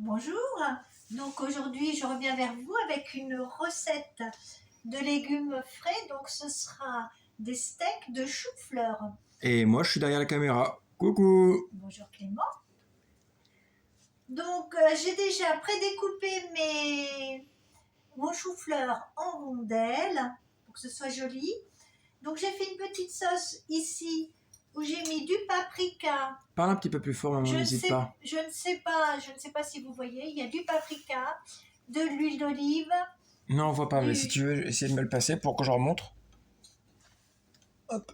Bonjour, donc aujourd'hui je reviens vers vous avec une recette de légumes frais, donc ce sera des steaks de chou-fleur. Et moi, je suis derrière la caméra. Coucou! Bonjour Clément. Donc j'ai déjà prédécoupé mon chou-fleur en rondelles pour que ce soit joli. Donc j'ai fait une petite sauce ici où j'ai mis du paprika. Parle un petit peu plus fort, maman, n'hésite pas. Je ne sais pas si vous voyez, il y a du paprika, de l'huile d'olive. Non, on voit pas, mais si tu veux essayer de me le passer pour que je remonte. Hop.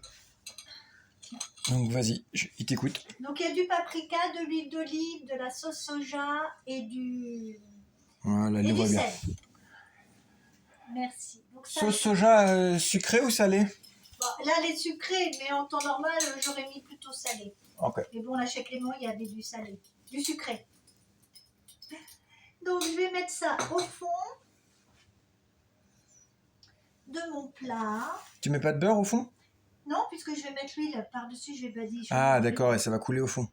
Donc vas-y, il t'écoute. Donc il y a du paprika, de l'huile d'olive, de la sauce soja et Voilà, et le du voit bien. sel. Merci. Donc ça, Sauce soja sucrée ou salée? bon, là elle est sucrée, mais en temps normal j'aurais mis plutôt salé. Ok. Mais bon là chez Clément il y avait du salé, du sucré. Donc je vais mettre ça au fond de mon plat. Tu mets pas de beurre au fond? Non, puisque je vais mettre l'huile par-dessus, je vais badiger. Ah, d'accord, et ça va couler au fond.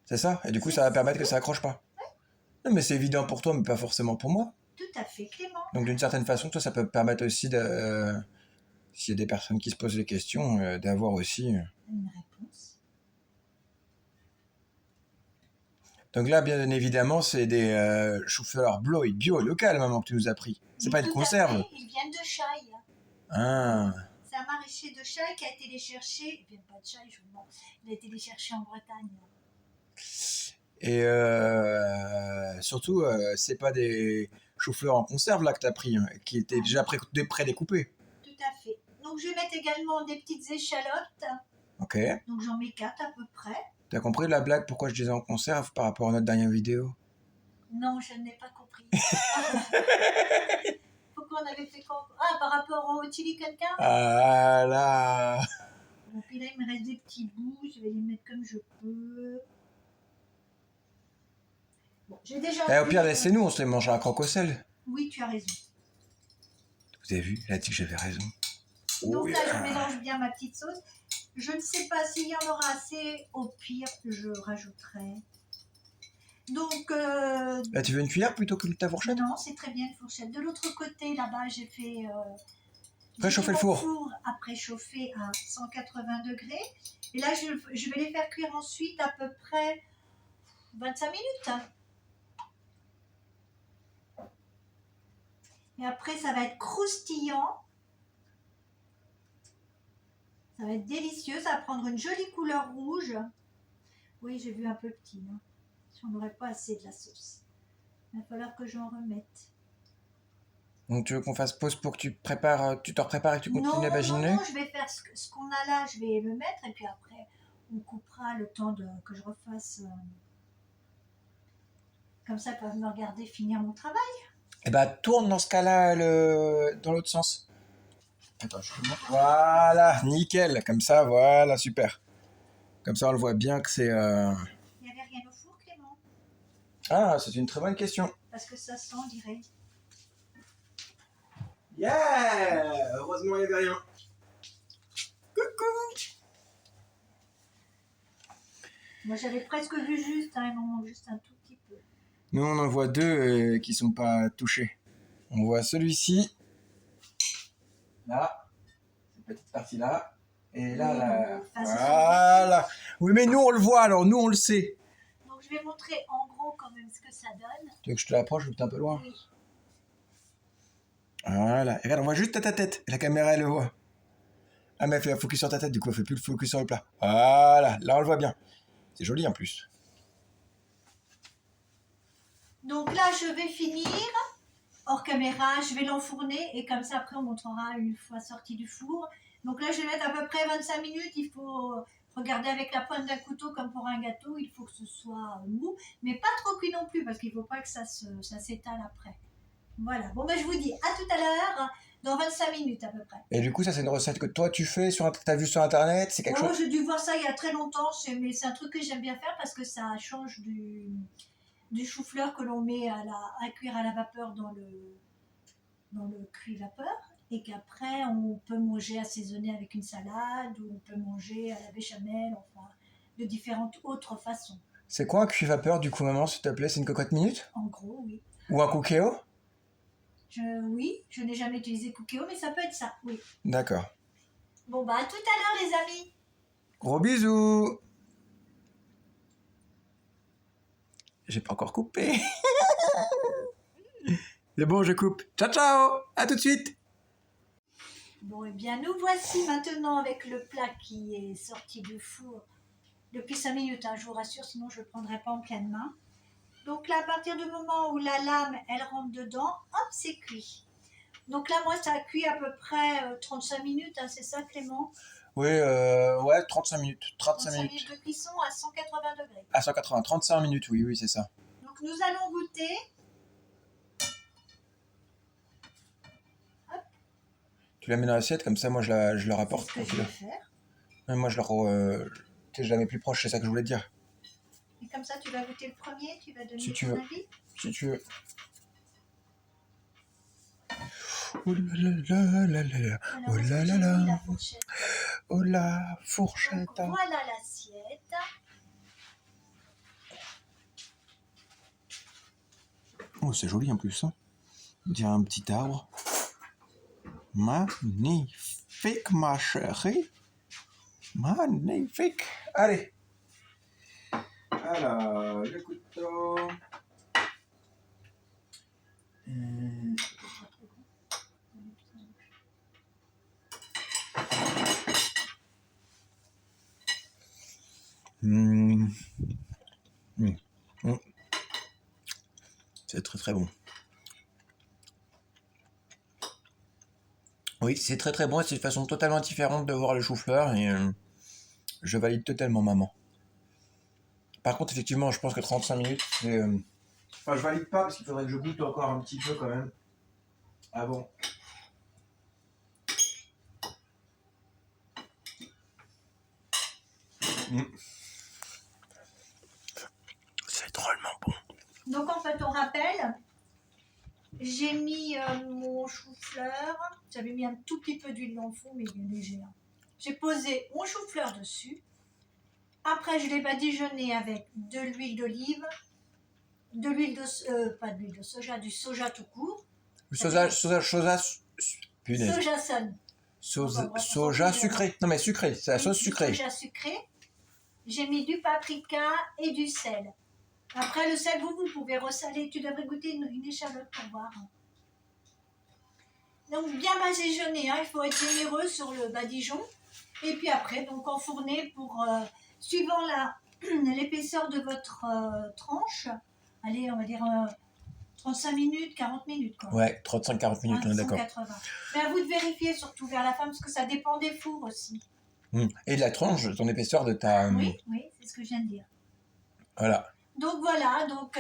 C'est ça? Et du coup, ça va permettre que ça accroche pas. Non, mais c'est évident pour toi, mais pas forcément pour moi. Tout à fait, Clément. Donc d'une certaine façon, toi, ça peut permettre aussi de... s'il y a des personnes qui se posent les questions, d'avoir aussi... Une réponse. Donc là, bien évidemment, c'est des choux-fleurs bio local, maman, que tu nous as pris. C'est pas une conserve. Ils viennent de Chaille. Ah. C'est un maraîcher de Chaille qui a été les chercher. Ils viennent pas de Chaille, il a été les chercher en Bretagne. Et surtout, c'est pas des choux-fleurs en conserve là que t'as pris, hein, qui étaient déjà pré-découpés. Tout à fait. Donc je vais mettre également des petites échalotes. Ok. Donc j'en mets 4 à peu près. T'as compris la blague pourquoi je disais en conserve par rapport à notre dernière vidéo? Non, je n'ai pas compris. Pourquoi on avait fait quoi? Ah, par rapport au chili con carne. Ah là. Bon, puis là, il me reste des petits bouts. Je vais les mettre comme je peux. Bon, j'ai déjà... Au pire, laissez-nous, on se les mangera à croque au sel. Oui, tu as raison. Vous avez vu? Elle a dit que j'avais raison. Donc là, je mélange bien ma petite sauce. Je ne sais pas s'il y en aura assez. Au pire, je rajouterai. Donc... Là, tu veux une cuillère plutôt que ta fourchette? Non, c'est très bien une fourchette. De l'autre côté, là-bas, j'ai fait... Préchauffer le four. À préchauffer à 180 degrés. Et là, je vais les faire cuire ensuite à peu près 25 minutes. Et après, ça va être croustillant. Ça va être délicieux. Ça va prendre une jolie couleur rouge. Oui, j'ai vu un peu petit. Hein. J'en aurais pas assez de la sauce. Il va falloir que j'en remette. Donc tu veux qu'on fasse pause pour que tu te prépares et que tu continues à baginer? Non, je vais faire ce qu'on a là, je vais le mettre et puis après on coupera le temps que je refasse. Comme ça, ils peuvent me regarder finir mon travail. Eh ben tourne dans ce cas-là dans l'autre sens. Attends, je te montre. Voilà, nickel, comme ça, voilà, super. Comme ça on le voit bien que c'est... Il n'y avait rien au four, Clément? Ah, c'est une très bonne question. Parce que ça sent, on dirait. Yeah! Heureusement, il n'y avait rien. Coucou! Moi, j'avais presque vu juste, hein, il m'en manque juste un tout petit peu. Nous, on en voit deux qui sont pas touchés. On voit celui-ci. Là. Cette petite partie-là. Et là, Oui, là. enfin, Voilà. Oui, mais nous, on le voit, alors nous, on le sait. Donc, je vais montrer en gros quand même ce que ça donne. Tu veux que je te l'approche ou que t'es un peu loin? Oui. Voilà. Et regarde, on voit juste ta tête. La caméra, elle le voit. Ah, mais elle fait un focus sur ta tête, du coup, elle fait plus le focus sur le plat. Voilà. Là, on le voit bien. C'est joli en plus. Donc là, je vais finir hors caméra, je vais l'enfourner et comme ça, après, on montrera une fois sorti du four. Donc là, je vais mettre à peu près 25 minutes. Il faut regarder avec la pointe d'un couteau comme pour un gâteau. Il faut que ce soit mou, mais pas trop cuit non plus parce qu'il ne faut pas que ça s'étale après. Voilà. Bon, ben, je vous dis à tout à l'heure, dans 25 minutes à peu près. Et du coup, ça, c'est une recette que toi, tu fais, t'as vu sur Internet? C'est quelque chose? J'ai dû voir ça il y a très longtemps, mais c'est un truc que j'aime bien faire parce que ça change du chou-fleur que l'on met à cuire à la vapeur dans le cuit-vapeur et qu'après on peut manger assaisonné avec une salade ou on peut manger à la béchamel, enfin de différentes autres façons. C'est quoi un cuit-vapeur du coup, maman, s'il te plaît? C'est une cocotte minute? En gros, oui. Ou un cookéo? Oui, je n'ai jamais utilisé Cookéo, mais ça peut être ça, oui. D'accord. Bon, bah, à tout à l'heure, les amis. Gros bisous! J'ai pas encore coupé. C'est bon, je coupe. Ciao, ciao! À tout de suite! Bon, eh bien, nous voici maintenant avec le plat qui est sorti du four depuis 5 minutes, hein, je vous rassure, sinon je ne le prendrai pas en pleine main. Donc là, à partir du moment où la lame, elle rentre dedans, hop, c'est cuit. Donc là, moi, ça a cuit à peu près 35 minutes, hein, c'est ça, Clément? Oui, ouais, 35 minutes. 35 35 minutes. minutes de cuisson à 180 degrés. À 180, 35 minutes, oui, oui, c'est ça. Donc nous allons goûter. Tu la mets dans l'assiette, comme ça, moi, je la rapporte. C'est ce que je vais faire. Ouais, moi, je la mets plus proche, c'est ça que je voulais te dire. Et comme ça, tu vas goûter le premier, tu vas donner Si tu ton veux. avis. Si tu veux. Oh là là là là là. Alors, Oh où est-ce là que là j'ai là. mis la fourchette? Oh la fourchette. Donc, voilà l'assiette. Oh, c'est joli en plus, hein. On dirait un petit arbre. Magnifique, ma chérie. Magnifique. Allez. Alors, le couteau. Mmh. Mmh. Mmh. C'est très très bon. Oui, c'est très très bon et c'est une façon totalement différente de voir le chou-fleur et je valide totalement, maman. Par contre, effectivement, je pense que 35 minutes, c'est... Enfin, je valide pas parce qu'il faudrait que je goûte encore un petit peu quand même. Ah bon. Mmh. C'est drôlement bon. Donc, en fait, on rappelle, j'ai mis mon chou-fleur. J'avais mis un tout petit peu d'huile dans le fond, mais bien léger. Hein. J'ai posé mon chou-fleur dessus. Après, je l'ai badigeonné avec de l'huile d'olive, de l'huile de... pas de l'huile de soja, du soja tout court. Le punaise. Sojason. Soja sucré. Non mais sucré, c'est la sauce sucrée. Soja sucré. J'ai mis du paprika et du sel. Après, le sel, vous pouvez ressaler. Tu devrais goûter une échalote pour voir. Donc, bien badigeonné, hein, il faut être généreux sur le badigeon. Et puis après, donc enfourner pour, suivant l'épaisseur de votre tranche, allez, on va dire 35 minutes, 40 minutes. Quoi. Ouais, 35-40 minutes, on est d'accord. 180. Mais à vous de vérifier, surtout vers la fin, parce que ça dépend des fours aussi. Et de la tranche, ton épaisseur de ta... Oui, c'est ce que je viens de dire. Voilà. Donc voilà, donc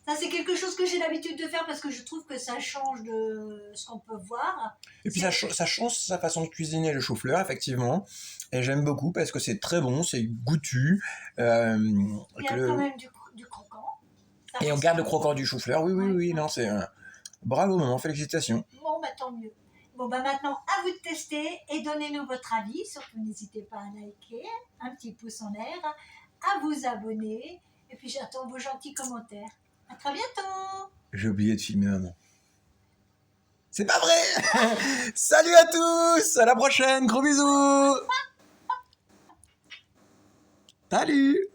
ça c'est quelque chose que j'ai l'habitude de faire parce que je trouve que ça change de ce qu'on peut voir. Et puis ça change sa façon de cuisiner le chou-fleur, effectivement. Et j'aime beaucoup parce que c'est très bon, c'est goûtu. Il y a quand même du croquant. Ça et on garde le croquant du chou-fleur, oui, non, c'est... Bravo, maman, félicitations. Bon, bah tant mieux. Bon, bah maintenant, à vous de tester et donnez-nous votre avis. Surtout, n'hésitez pas à liker, un petit pouce en l'air, à vous abonner. Et puis, j'attends vos gentils commentaires. À très bientôt. J'ai oublié de filmer maman. C'est pas vrai. Salut à tous. À la prochaine. Gros bisous. Salut.